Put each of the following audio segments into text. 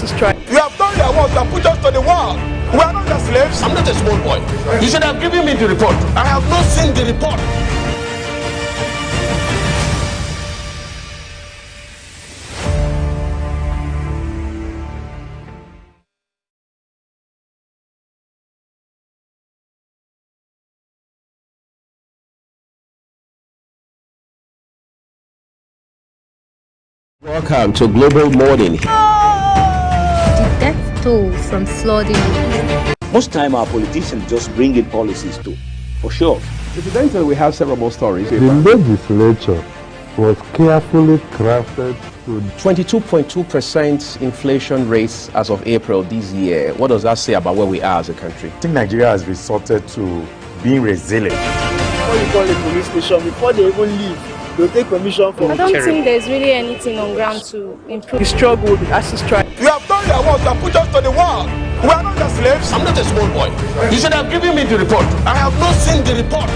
You have done your work and put us to the wall. We are not your slaves. I'm not a small boy. You should have given me the report. I have not seen the report. Welcome to Global Morning. The death toll from flooding. Most time our politicians just bring in policies too, for sure. Incidentally, we have several more stories. The legislature was carefully crafted to 22.2% inflation rates as of April this year. What does that say about where we are as a country? I think Nigeria has resorted to being resilient. Before you call a police station, before they even leave, they'll take permission from I don't think there's really anything on ground to improve. the struggle, the ASIS strike. You have done your work and put us to the wall. We are not your slaves. I'm not a small boy. You should have given me the report. I have not seen the report.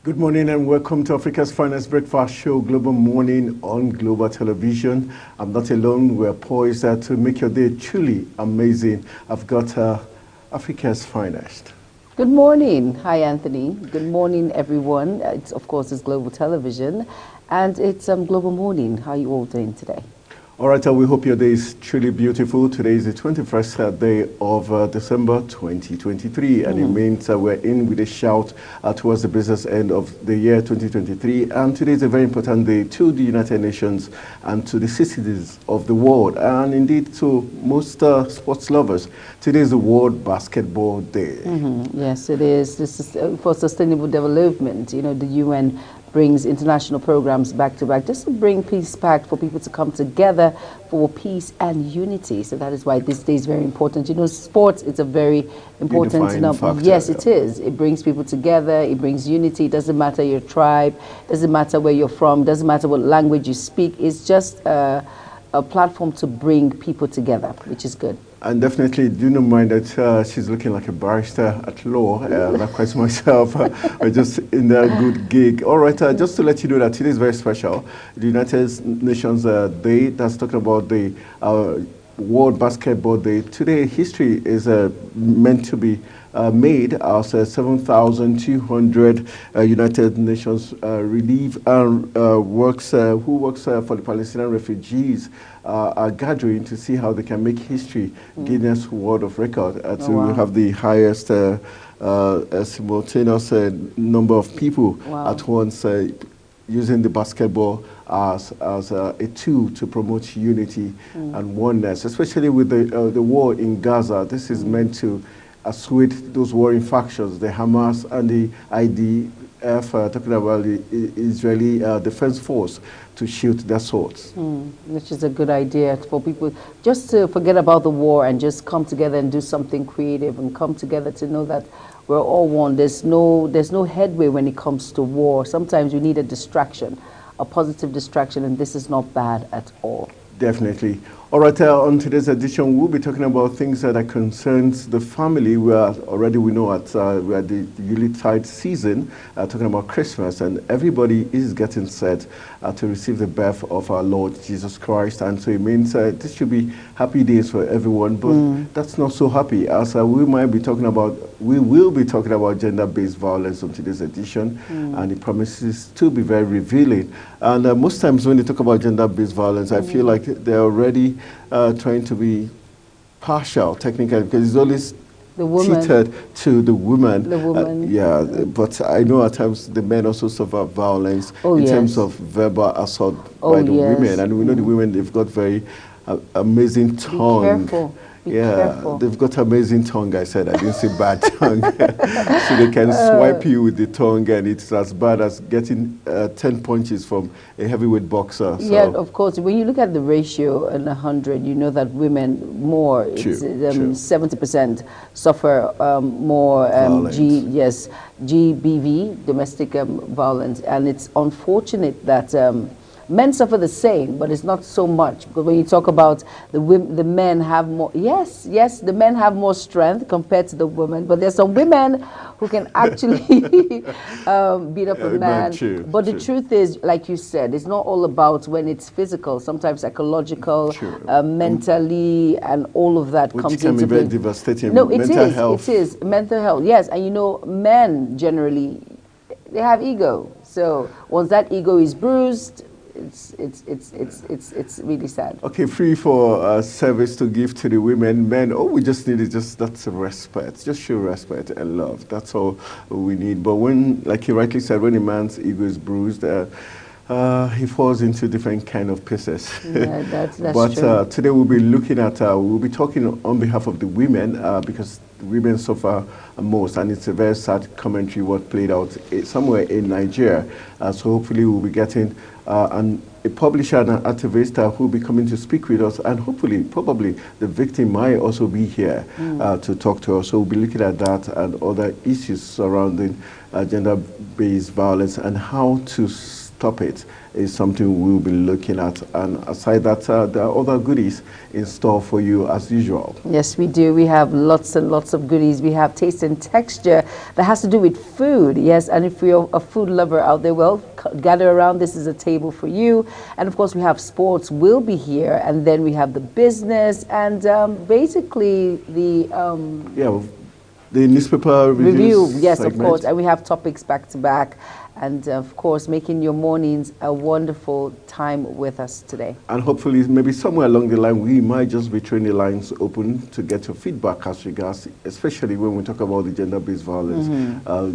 Good morning and welcome to Africa's Finest Breakfast Show, Global Morning on Global Television. I'm not alone. We're poised to make your day truly amazing. I've got Africa's Finest. Good morning. Hi, Anthony. Good morning, everyone. It's, of course, it's Global Television, and it's Global Morning. How are you all doing today? All right, we hope your day is truly beautiful. Today is the 21st day of December 2023, and it means we're in with a shout towards the business end of the year 2023. And today is a very important day to the United Nations and to the citizens of the world, and indeed to most sports lovers. Today is the World Basketball Day. Yes, it is. This is for sustainable development. You know, the UN brings international programs back to back just to bring peace back, for people to come together for peace and unity. So that is why this day is very important. You know, sports is a very important factor. Yes, it is. It brings people together. It brings unity. It doesn't matter your tribe. Doesn't matter where you're from. Doesn't matter what language you speak. It's just a platform to bring people together, which is good. And definitely do not mind that she's looking like a barrister at law. Likewise myself, we're just in a good gig. All right, just to let you know that today is very special. The United Nations Day, that's talking about the World Basketball Day. Today, history is meant to be made as 7,200 United Nations relief works who works for the Palestinian refugees are gathering to see how they can make history, Guinness World of Record, to have the highest simultaneous number of people at once using the basketball as a tool to promote unity and oneness, especially with the war in Gaza. This is meant to assuage those warring factions, the Hamas and the IDF, talking about the Israeli Defense Force, to shoot their swords. Which is a good idea for people just to forget about the war and just come together and do something creative and come together to know that we're all one. There's no headway when it comes to war. Sometimes we need a distraction, a positive distraction, and this is not bad at all. Definitely. All right, on today's edition, we'll be talking about things that concerns the family. We know we're at the Yuletide season, talking about Christmas, and everybody is getting set to receive the birth of our Lord Jesus Christ. And so it means this should be happy days for everyone, but that's not so happy, as we will be talking about gender-based violence on today's edition, and it promises to be very revealing. And most times when they talk about gender-based violence, I feel like they're already trying to be partial, technically, because it's always cheated to the woman. But I know at times the men also suffer violence in terms of verbal assault by the women. And we know the women, they've got very amazing tongue. Be careful. They've got amazing tongue. I said I didn't say bad tongue. So they can swipe you with the tongue, and it's as bad as getting 10 punches from a heavyweight boxer. So. Yeah, of course. When you look at the ratio in 100, you know that women more, 70% suffer more GBV, domestic violence, and it's unfortunate that Men suffer the same, but it's not so much. Because when you talk about the men have more, yes, the men have more strength compared to the women, but there's some women who can actually beat up a man. But the truth is, like you said, it's not all about when it's physical, sometimes psychological, mentally, and all of that which comes can into be very play. devastating. No, mental health. It is mental health. Yes, and you know, men generally they have ego. So once that ego is bruised, it's really sad. Okay, free for service to give to the women. Men, all we just need is that's respect. Just show respect and love. That's all we need. But when, like you rightly said, when a man's ego is bruised, he falls into different kind of pieces. Yeah, that's but true. Today we'll be looking at, we'll be talking on behalf of the women because women suffer most, and it's a very sad commentary what played out somewhere in Nigeria. So hopefully we'll be getting a publisher and an activist who will be coming to speak with us, and hopefully, probably the victim might also be here to talk to us. So we'll be looking at that and other issues surrounding gender-based violence and how to stop it is something we'll be looking at. And aside that, there are other goodies in store for you as usual. Yes, we do. We have lots and lots of goodies. We have taste and texture that has to do with food. Yes, and if you're a food lover out there, well, gather around. This is a table for you. And of course, we have sports will be here. And then we have the business and basically the... the newspaper review. Yes, segment. Of course. And we have topics back to back. And of course, making your mornings a wonderful time with us today. And hopefully, maybe somewhere along the line, we might just be throwing the lines open to get your feedback as regards, especially when we talk about the gender-based violence.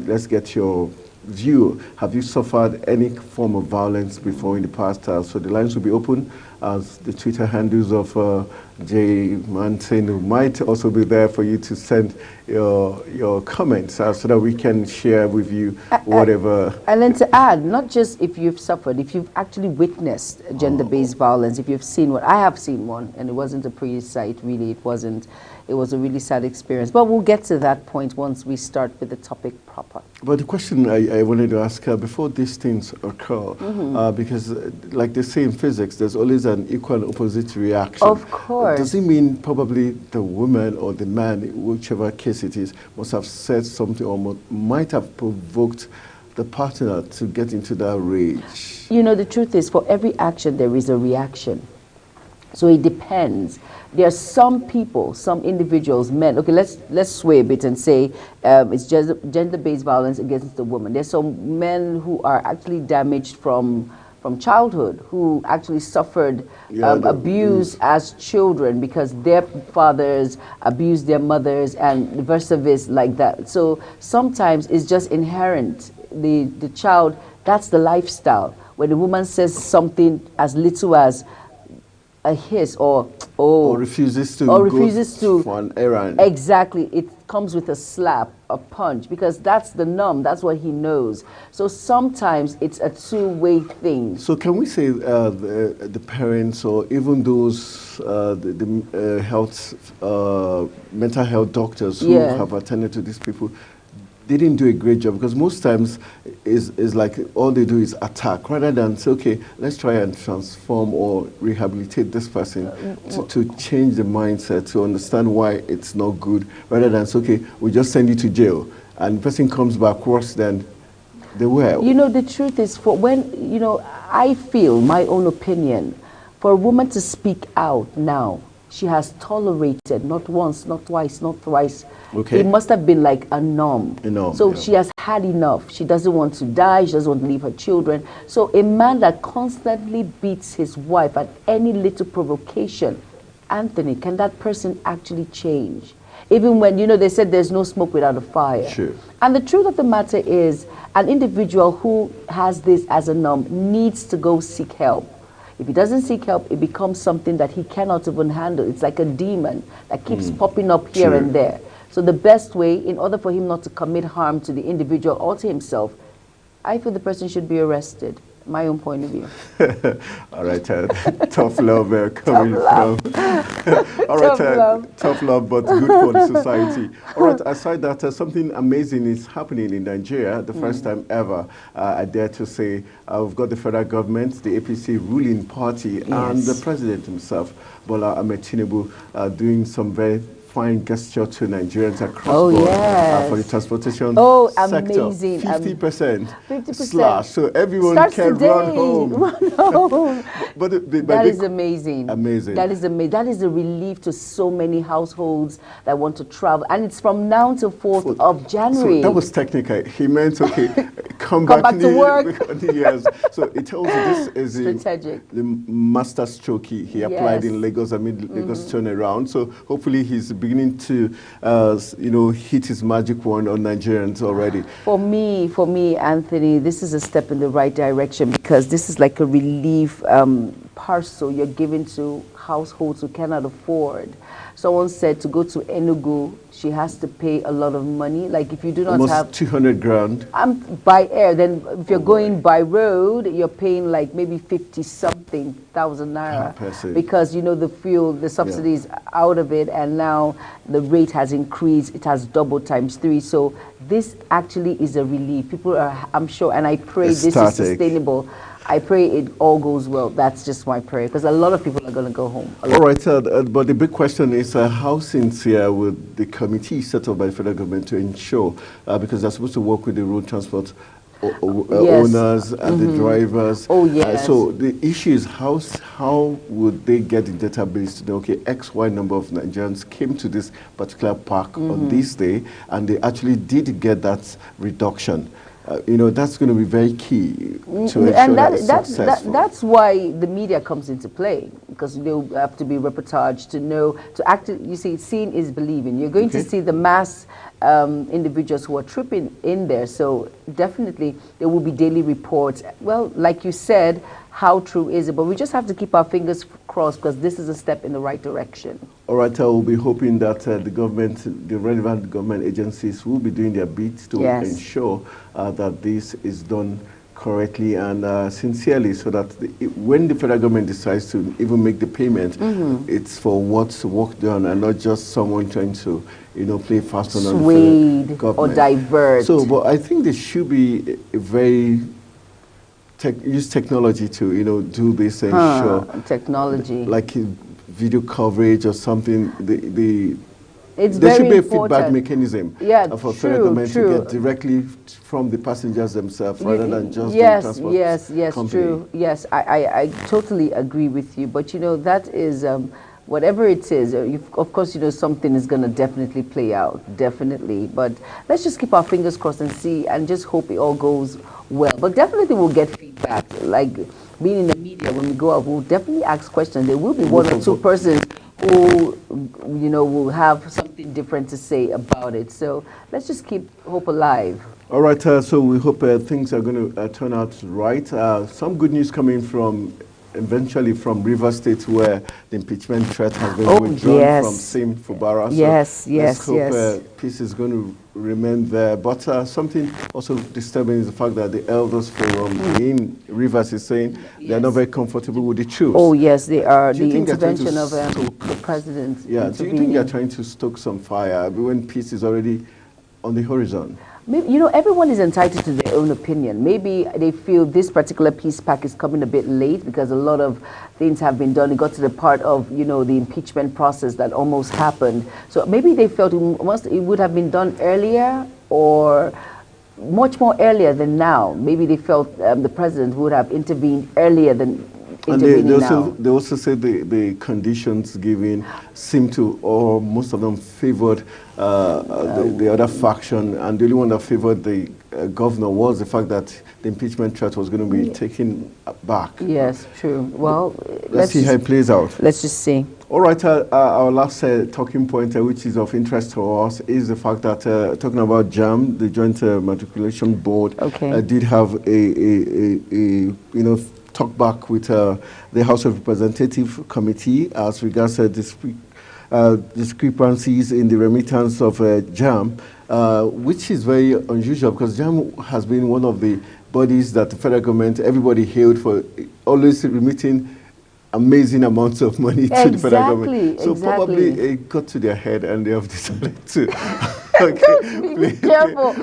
Let's get your view. Have you suffered any form of violence before in the past? So the lines will be open. As the Twitter handles of Jay Manton might also be there for you to send your comments so that we can share with you whatever. And then to add, not just if you've suffered, if you've actually witnessed gender-based violence, if you've seen one. I have seen one, and it wasn't a pretty sight, really. It wasn't. It was a really sad experience. But we'll get to that point once we start with the topic proper. But the question I wanted to ask before these things occur, because like they say in physics, there's always an equal and opposite reaction. Of course. Does it mean probably the woman or the man, whichever case it is, must have said something or might have provoked the partner to get into that rage? You know, the truth is, for every action, there is a reaction. So it depends. There are some people, some individuals, men. Okay, let's sway a bit and say it's just gender-based violence against the woman. There's some men who are actually damaged from childhood, who actually suffered abuse as children because their fathers abused their mothers, and versa like that. So sometimes it's just inherent. The child, that's the lifestyle. When the woman says something as little as a hiss or refuses to for an errand. Exactly. It comes with a slap, a punch, because that's the norm. That's what he knows. So sometimes it's a two-way thing. So can we say the parents or even those mental health doctors who have attended to these people, they didn't do a great job? Because most times is like all they do is attack rather than say, okay, let's try and transform or rehabilitate this person to change the mindset, to understand why it's not good, rather than say, okay, we just send you to jail and the person comes back worse than they were. You know, the truth is, for when, you know, I feel, my own opinion, for a woman to speak out now, she has tolerated, not once, not twice, not thrice. Okay. It must have been like a norm. So she has had enough. She doesn't want to die. She doesn't want to leave her children. So a man that constantly beats his wife at any little provocation, Anthony, can that person actually change? Even when, you know, they said there's no smoke without a fire. Sure. And the truth of the matter is, an individual who has this as a norm needs to go seek help. If he doesn't seek help, it becomes something that he cannot even handle. It's like a demon that keeps popping up here and there. So the best way, in order for him not to commit harm to the individual or to himself, I feel the person should be arrested my own point of view. All right, tough love coming from. All right, tough love, but good for the society. All right, aside that, something amazing is happening in Nigeria, the first time ever. I dare to say, we've got the federal government, the APC ruling party, and the president himself, Bola Ahmed Tinubu, doing some very fine gesture to Nigerians across the board for the transportation sector. Amazing. 50% slash, so everyone can today. run home. But that is amazing. Amazing. That is amazing. That is a relief to so many households that want to travel, and it's from now till 4th of January. So that was technical. He meant, okay, come back to work. Yes. So it tells you this is strategic. The master stroke he applied in Lagos amid Lagos turnaround. So hopefully he's beginning to, hit his magic wand on Nigerians already. For me, Anthony, this is a step in the right direction, because this is like a relief parcel you're giving to households who cannot afford. Someone said to go to Enugu, she has to pay a lot of money. Like if you do not almost have 200 grand by air, then if you're going by road, you're paying like maybe 50-something thousand naira, because the fuel, the subsidies out of it, and now the rate has increased. It has doubled ×3. So this actually is a relief. People are, I'm sure, and I pray this is sustainable. I pray it all goes well. That's just my prayer, because a lot of people are going to go home. All right, but the big question is how sincere would the committee set up by the federal government to ensure, because they're supposed to work with the road transport owners and the drivers. Oh, yes. So the issue is how would they get the database to know, okay, X, Y number of Nigerians came to this particular park on this day, and they actually did get that reduction. That's going to be very key to ensure that it's successful. That's why the media comes into play, because they have to be reportaged to know, to actually, you see, seeing is believing. You're going to see the mass individuals who are tripping in there. So definitely there will be daily reports. Well, like you said, how true is it? But we just have to keep our fingers crossed, because this is a step in the right direction. All right, we'll be hoping that the relevant government agencies will be doing their bit to ensure that this is done correctly and sincerely, so that when the federal government decides to even make the payment, it's for what's work done and not just someone trying to, play fast on the federal government or divert. So, but I think there should be a very use technology to do this and ensure technology like video coverage or something. There should be a feedback mechanism for federal government to get directly from the passengers themselves rather than just the transport company. True. Yes, I totally agree with you. But that is whatever it is. Of course, something is going to definitely play out, definitely. But let's just keep our fingers crossed and see, and just hope it all goes well. But definitely we'll get feedback. Like being in the media, when we go out, we'll definitely ask questions. There will be one or two persons who, will have something different to say about it. So let's just keep hope alive. All right, so we hope things are going to turn out right. Some good news coming eventually from Rivers State, where the impeachment threat has been withdrawn from Sim Fubara. So let's hope peace is going to remain there. But something also disturbing is the fact that the Elders Forum in Rivers is saying they're not very comfortable with the truth. Oh, yes, they are. The intervention of the president. Yeah, do you think they're trying to stoke some fire when peace is already on the horizon? Maybe, everyone is entitled to their own opinion. Maybe they feel this particular peace pact is coming a bit late, because a lot of things have been done. It got to the part of, the impeachment process that almost happened. So maybe they felt it would have been done earlier, or much more earlier than now. Maybe they felt the president would have intervened earlier than they also said the conditions given seem to, or most of them favored the other faction, and the only one that favored the governor was the fact that the impeachment threat was going to be taken back. Yes, true. Well, let's see how it plays out. Let's just see. All right, our last talking point, which is of interest to us, is the fact that talking about JAMB, the Joint Matriculation Board, did have a talk back with the House of Representatives Committee as regards discrepancies in the remittance of JAMB. which is very unusual because JAM has been one of the bodies that the federal government, everybody hailed for always remitting amazing amounts of money to the federal government. So probably it got to their head and they have decided to. Be careful.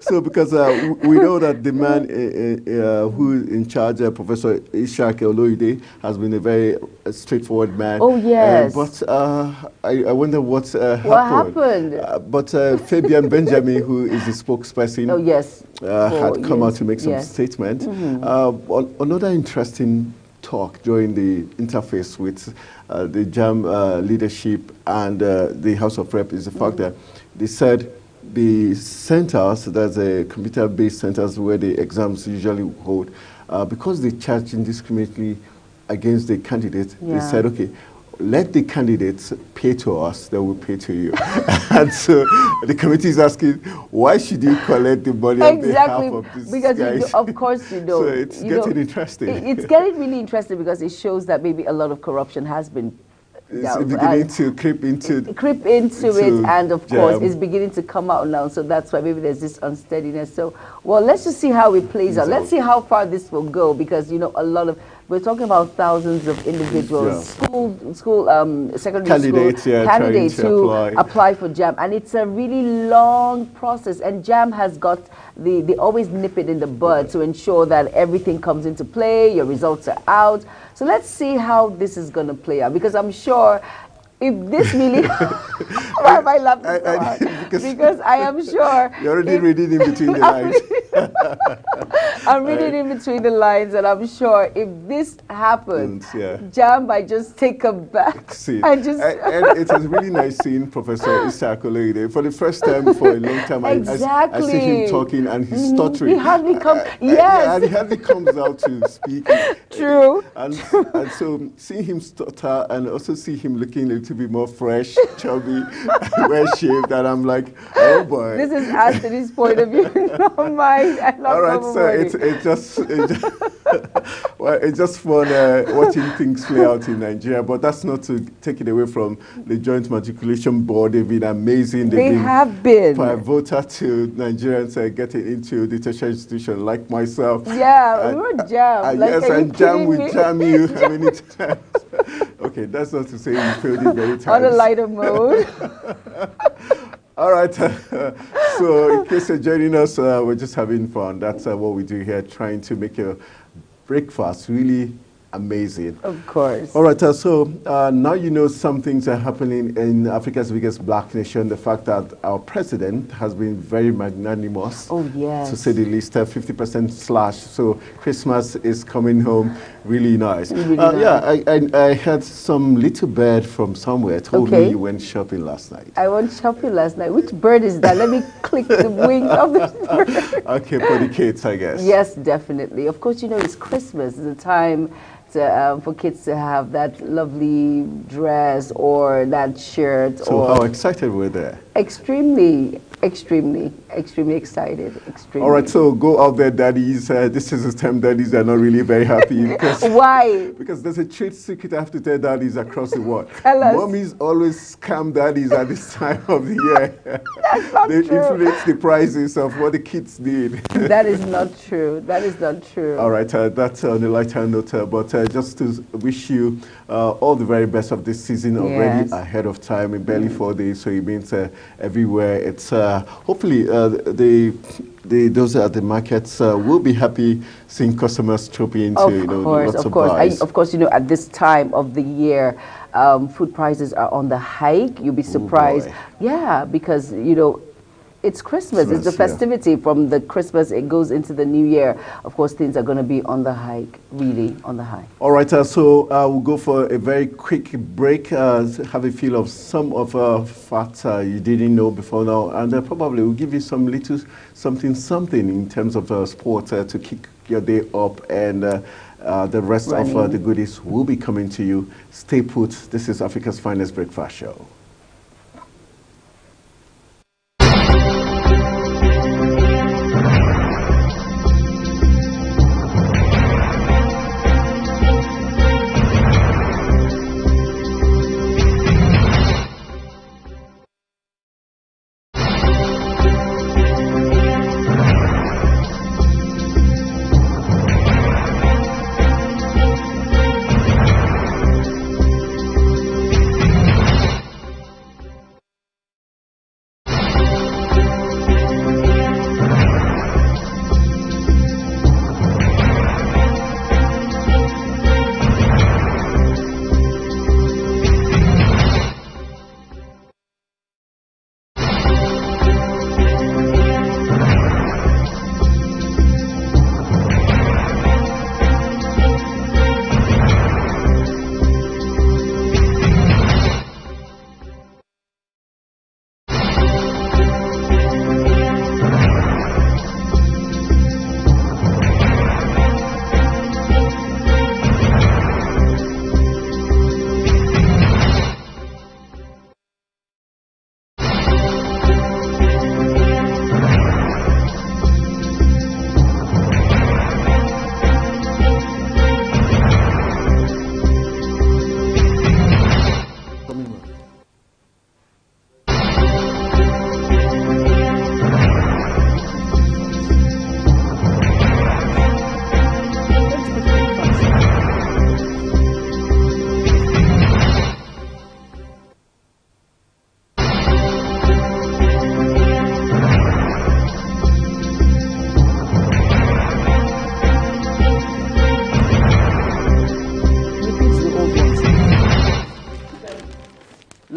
So because we know that the man who is in charge, Professor Ishaq Oloide, has been a very straightforward man. Oh, yes. But I wonder what happened. But Fabian Benjamin, who is the spokesperson, oh, yes. had come out to make some statement. Another interesting talk during the interface with the JAM leadership and the House of Rep is the fact that they said the centers, there's a computer-based centers where the exams usually hold, because they charge indiscriminately against the candidates, they said, okay, let the candidates pay to us, then we'll pay to you. And so the committee is asking, why should you collect the money on behalf of these because guys? Of course you know. So it's getting interesting. It's getting really interesting because it shows that maybe a lot of corruption has been beginning to creep into it, and of course JAM. it's beginning to come out now. So that's why maybe there's this unsteadiness. So, well, let's just see how it plays out. Let's see how far this will go because, you know, we're talking about thousands of individuals, secondary school candidates who apply for JAM, and it's a really long process. And JAM has got they always nip it in the bud to ensure that everything comes into play, your results are out. So let's see how this is going to play out because I'm sure. If this really, why am I laughing so hard? Because I am sure. You're already reading in between the lines. I'm reading in between the lines, and I'm sure if this happens, JAM might just take a back. And it was really nice seeing Professor Ishaq Oloide. For the first time for a long time, I see him talking and he's stuttering. He hardly comes, and he hardly comes out to speak. True. And so seeing him stutter and also see him looking a little bit more fresh, chubby, well shaved, and I'm like, oh boy. This is Anthony's point of view, not mine. All right, so it's just fun watching things play out in Nigeria, but that's not to take it away from the Joint Matriculation Board. They've been amazing. They have been pivotal to Nigerians getting into the tertiary institution, like myself. Yeah, we're JAM. Yes, and JAM will jam you many times. Okay, that's not to say you failed it many times. On a lighter mode. All right, so in case you're joining us, we're just having fun. That's what we do here, trying to make your breakfast really amazing. Of course. All right, so now you know some things are happening in Africa's biggest black nation. The fact that our president has been very magnanimous. Oh, yes. To say the least, 50% slash. So Christmas is coming home really nice. Really nice. Yeah, I heard some little bird from somewhere told me you went shopping last night. I went shopping last night. Which bird is that? Let me click the wing of this bird. Okay, for the kids, I guess. Yes, definitely. Of course, you know, it's Christmas. It's a time for kids to have that lovely dress or that shirt. So how excited were they? Extremely excited. All right, so go out there, daddies. This is the time daddies are not really very happy. Because why? Because there's a trade secret I have to tell daddies across the world. Tell us. Mommies always scam daddies at this time of the year. That's not they true. inflate the prices of what the kids need. That is not true. That is not true. All right, that's on the lighter note, but just to wish you all the very best of this season already ahead of time. In barely 4 days, so it means everywhere. It's hopefully those at the markets will be happy seeing customers trooping into lots of buys. Of course, you know, at this time of the year, food prices are on the hike. You'll be surprised. Yeah, because you know, it's Christmas. It's the festivity from the Christmas. It goes into the new year. Of course, things are going to be on the hike, really on the hike. All right, so we'll go for a very quick break. Have a feel of some of facts you didn't know before now, and probably we'll give you some little something in terms of sports to kick your day up, and the rest of the goodies will be coming to you. Stay put. This is Africa's Finest Breakfast Show.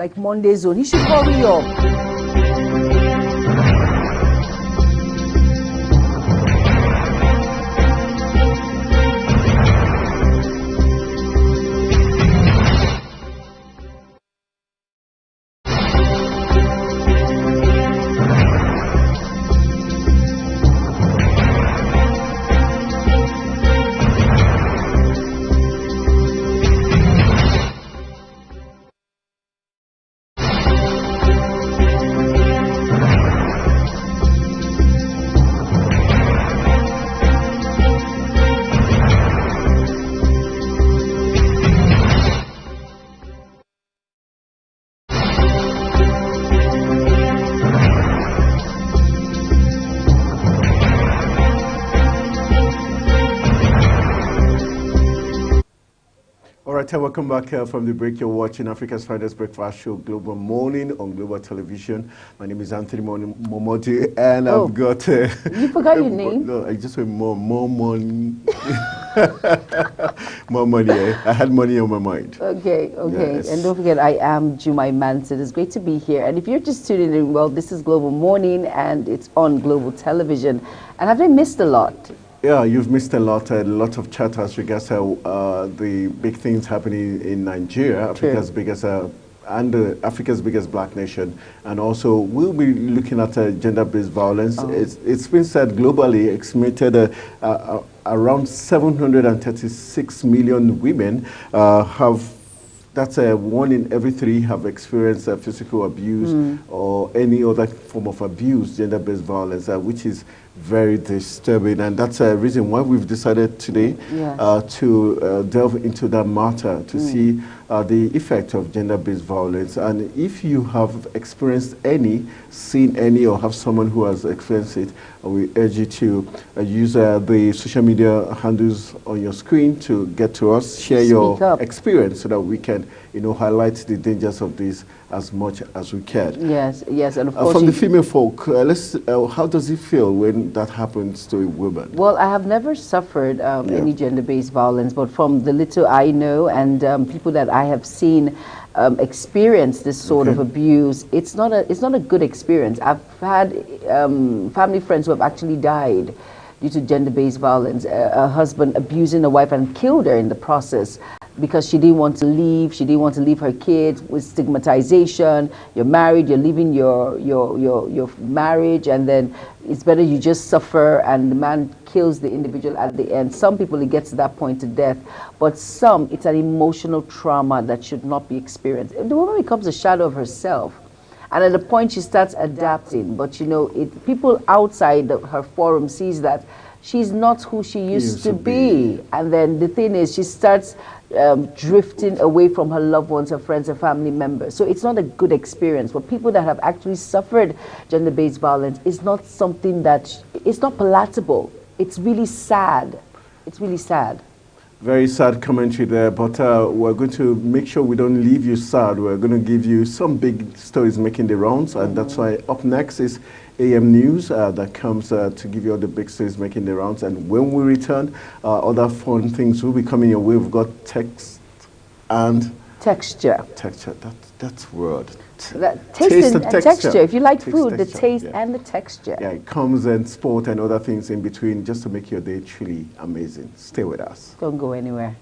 like Monday Zone. He should hurry up. Welcome back from the break. You're watching Africa's Finest Breakfast Show, Global Morning on Global Television. My name is Anthony Momodi, and I've got... you forgot your name? No, I just went more money. More money. I had money on my mind. Okay. Yes. And don't forget, I am Jumai Manson. It's great to be here. And if you're just tuning in, well, this is Global Morning, and it's on Global Television. And have I missed a lot? Yeah, you've missed a lot of chat as regards the big things happening in Nigeria, Africa's biggest Africa's biggest black nation, and also we'll be looking at gender-based violence. It's been said globally, estimated around 736 million women have. That's 1 in every 3 have experienced physical abuse or any other form of abuse, gender-based violence, which is very disturbing. And that's a reason why we've decided today to delve into that matter, to see the effect of gender-based violence. And if you have experienced any, seen any, or have someone who has experienced it, we urge you to use the social media handles on your screen to get to us, share your experience so that we can, highlight the dangers of this as much as we can. Yes, and of course... from the female folk, how does it feel when that happens to a woman? Well, I have never suffered any gender-based violence, but from the little I know and people that I have seen experience this sort of abuse, it's not a good experience. I've had family friends who have actually died due to gender-based violence. A husband abusing a wife and killed her in the process because she didn't want to leave. She didn't want to leave her kids with stigmatization. You're married, you're leaving your marriage, and then it's better you just suffer, and the man kills the individual at the end. Some people, it gets to that point to death, but some, it's an emotional trauma that should not be experienced. The woman becomes a shadow of herself, and at the point she starts adapting, but people outside her forum sees that she's not who she used to be. And then the thing is, she starts drifting away from her loved ones, her friends, her family members. So it's not a good experience. For people that have actually suffered gender-based violence, it's not something it's not palatable. It's really sad. It's really sad. Very sad commentary there, but we're going to make sure we don't leave you sad. We're going to give you some big stories making the rounds, and that's why up next is AM News that comes to give you all the big stories making the rounds. And when we return, other fun things will be coming your way. We've got text and... Texture. Texture, that's word. Taste and texture. If you like food, the taste and the texture. Yeah, it comes and sport and other things in between just to make your day truly amazing. Stay with us. Don't go anywhere.